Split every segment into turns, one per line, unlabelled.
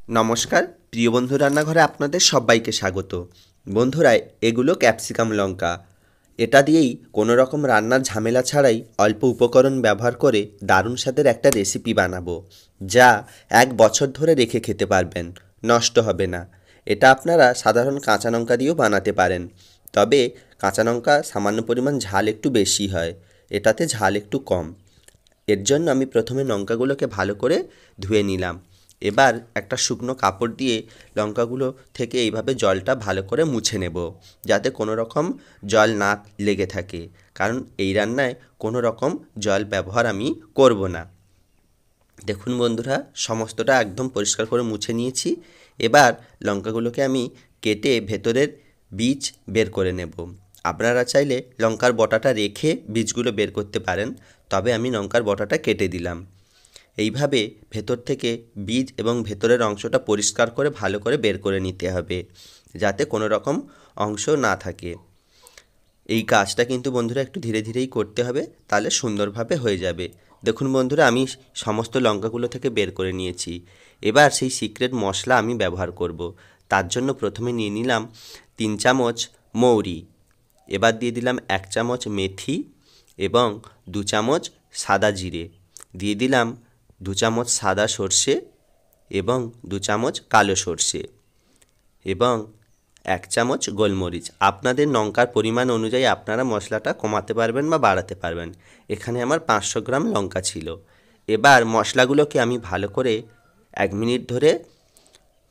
নমস্কার প্রিয় বন্ধু রান্নাঘরে আপনাদের সবাইকে স্বাগত। বন্ধুরা, এগুলো ক্যাপসিকাম লঙ্কা। এটা দিয়েই কোনো রকম রান্নার ঝামেলা ছাড়াই অল্প উপকরণ ব্যবহার করে দারুণ স্বাদের একটা রেসিপি বানাবো, যা 1 বছর ধরে রেখে খেতে পারবেন, নষ্ট হবে না। এটা আপনারা সাধারণ কাঁচা লঙ্কা দিয়েও বানাতে পারেন, তবে কাঁচা লঙ্কা সামান্য পরিমাণ ঝাল একটু বেশি হয়, এটাতে ঝাল একটু কম। এর জন্য আমি প্রথমে লঙ্কাগুলোকে ভালো করে ধুয়ে নিলাম। এবার একটা শুকনো কাপড় দিয়ে লঙ্কাগুলো থেকে এইভাবে জলটা ভালো করে মুছে নেব, যাতে কোনো রকম জল না লেগে থাকে, কারণ এই রান্নায় কোনো রকম জল ব্যবহার আমি করব না। দেখুন বন্ধুরা, সমস্তটা একদম পরিষ্কার করে মুছে নিয়েছি। এবার লঙ্কাগুলোকে আমি কেটে ভেতরের বীজ বের করে নেব। আপনারা চাইলে লঙ্কার বটাটা রেখে বীজগুলো বের করতে পারেন, তবে আমি লঙ্কার বটাটা কেটে দিলাম। এইভাবে ভেতর থেকে বীজ এবং ভেতরের অংশটা পরিষ্কার করে ভালো করে বের করে নিতে হবে, যাতে কোনো রকম অংশ না থাকে। এই কাজটা কিন্তু বন্ধুরা একটু ধীরে ধীরেই করতে হবে, তাহলে সুন্দরভাবে হয়ে যাবে। দেখুন বন্ধুরা, আমি সমস্ত লঙ্কাগুলো থেকে বের করে নিয়েছি। এবার সেই সিক্রেট মশলা আমি ব্যবহার করব। তার জন্য প্রথমে নিয়ে নিলাম 3 চামচ মৌরি। এবার দিয়ে দিলাম 1 চামচ মেথি এবং 2 চামচ সাদা জিরে। দিয়ে দিলাম 2 চামচ সাদা সর্ষে এবং 2 চামচ কালো সর্ষে এবং 1 চামচ গোলমরিচ। আপনাদের লঙ্কার পরিমাণ অনুযায়ী আপনারা মশলাটা কমাতে পারবেন বা বাড়াতে পারবেন। এখানে আমার 500 গ্রাম লঙ্কা ছিল। এবার মশলাগুলোকে আমি ভালো করে 1 মিনিট ধরে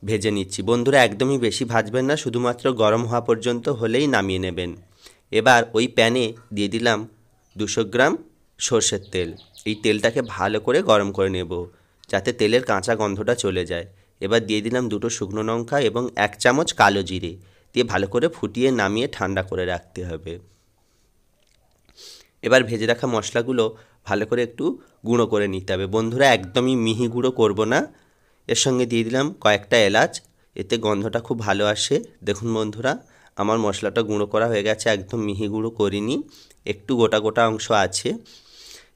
ভেজে নিচ্ছি। বন্ধুরা, একদমই বেশি ভাজবেন না, শুধুমাত্র গরম হওয়া পর্যন্ত হলেই নামিয়ে নেবেন। এবার ওই প্যানে দিয়ে দিলাম 200 গ্রাম সর্ষের তেল। এই তেলটাকে ভালো করে গরম করে নেব, যাতে তেলের কাঁচা গন্ধটা চলে যায়। এবার দিয়ে দিলাম 2টো শুকনো লঙ্কা এবং 1 চামচ কালো জিরে দিয়ে ভালো করে ফুটিয়ে নামিয়ে ঠান্ডা করে রাখতে হবে। এবার ভেজে রাখা মশলাগুলো ভালো করে একটু গুঁড়ো করে নিতে হবে। বন্ধুরা, একদমই মিহি গুঁড়ো করব না। এর সঙ্গে দিয়ে দিলাম কয়েকটা এলাচ, এতে গন্ধটা খুব ভালো আসে। দেখুন বন্ধুরা, আমার মশলাটা গুঁড়ো করা হয়ে গেছে, একদম মিহি গুঁড়ো করিনি, একটু গোটা গোটা অংশ আছে।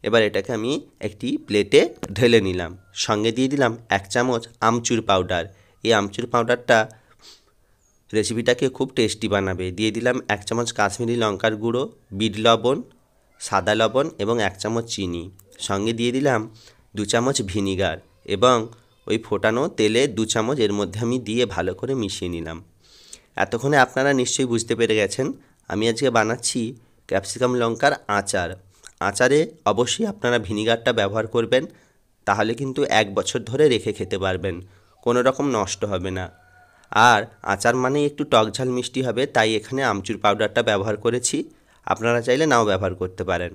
এবার এটাকে আমি একটি প্লেটে ঢেলে নিলাম। সঙ্গে দিয়ে দিলাম 1 চামচ আমচুর পাউডার। এই আমচুর পাউডারটা রেসিপিটাকে খুব টেস্টি বানাবে। দিয়ে দিলাম 1 চামচ কাশ্মীরি লঙ্কার গুঁড়ো, বিট লবণ, সাদা লবণ এবং 1 চামচ চিনি। সঙ্গে দিয়ে দিলাম 2 চামচ ভিনিগার এবং ওই ফোটানো তেলে 2 চামচ এর মধ্যে আমি দিয়ে ভালো করে মিশিয়ে নিলাম। এতক্ষণে আপনারা নিশ্চয়ই বুঝতে পেরে গেছেন আমি আজকে বানাচ্ছি ক্যাপসিকাম লঙ্কার আচার। আচারে অবশ্যই আপনারা ভিনিগারটা ব্যবহার করবেন, তাহলে কিন্তু 1 বছর ধরে রেখে খেতে পারবেন, কোনো রকম নষ্ট হবে না। আর আচার মানেই একটু টক ঝাল মিষ্টি হবে, তাই এখানে আমচুর পাউডারটা ব্যবহার করেছি। আপনারা চাইলে নাও ব্যবহার করতে পারেন।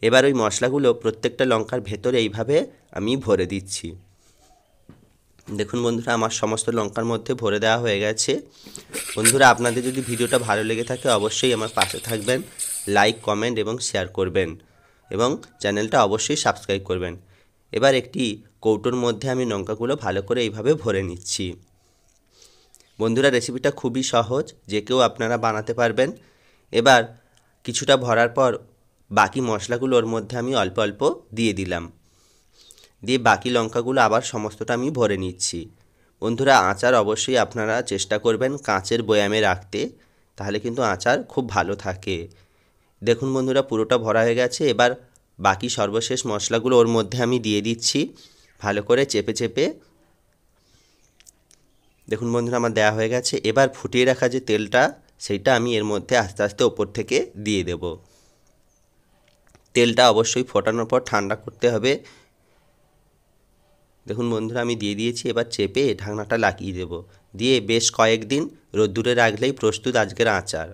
এবার ওই মশলাগুলো প্রত্যেকটা লঙ্কার ভেতরে এইভাবে আমি ভরে দিচ্ছি। দেখুন বন্ধুরা, আমার সমস্ত লঙ্কার মধ্যে ভরে দেওয়া হয়ে গেছে। বন্ধুরা, আপনাদের যদি ভিডিওটা ভালো লেগে থাকে অবশ্যই আমার পাশে থাকবেন, লাইক, কমেন্ট এবং শেয়ার করবেন এবং চ্যানেলটা অবশ্যই সাবস্ক্রাইব করবেন। এবার একটি কৌটোর মধ্যে আমি লঙ্কাগুলো ভালো করে এইভাবে ভরে নিচ্ছি। বন্ধুরা, রেসিপিটা খুবই সহজ, যে কেউ আপনারা বানাতে পারবেন। এবার কিছুটা ভরার পর বাকি মশলাগুলো ওর মধ্যে আমি অল্প অল্প দিয়ে দিলাম, দিয়ে বাকি লঙ্কাগুলো আবার সমস্তটা আমি ভরে নিচ্ছি। বন্ধুরা, আচার অবশ্যই আপনারা চেষ্টা করবেন কাঁচের বয়ামে রাখতে, তাহলে কিন্তু আচার খুব ভালো থাকে। দেখুন বন্ধুরা, পুরোটা ভরা হয়ে গেছে। এবার বাকি সর্বশেষ মশলাগুলো ওর মধ্যে আমি দিয়ে দিচ্ছি, ভালো করে চেপে চেপে। দেখুন বন্ধুরা, আমার দেওয়া হয়ে গেছে। এবার ফুটিয়ে রাখা যে তেলটা, সেইটা আমি এর মধ্যে আস্তে আস্তে ওপর থেকে দিয়ে দেব। তেলটা অবশ্যই ফোটানোর পর ঠান্ডা করতে হবে। দেখুন বন্ধুরা, আমি দিয়ে দিয়েছি। এবার চেপে ঢাকনাটা লাগিয়ে দেব, দিয়ে বেশ কয়েকদিন রোদ্দুরে রাখলেই প্রস্তুত আজকের আচার।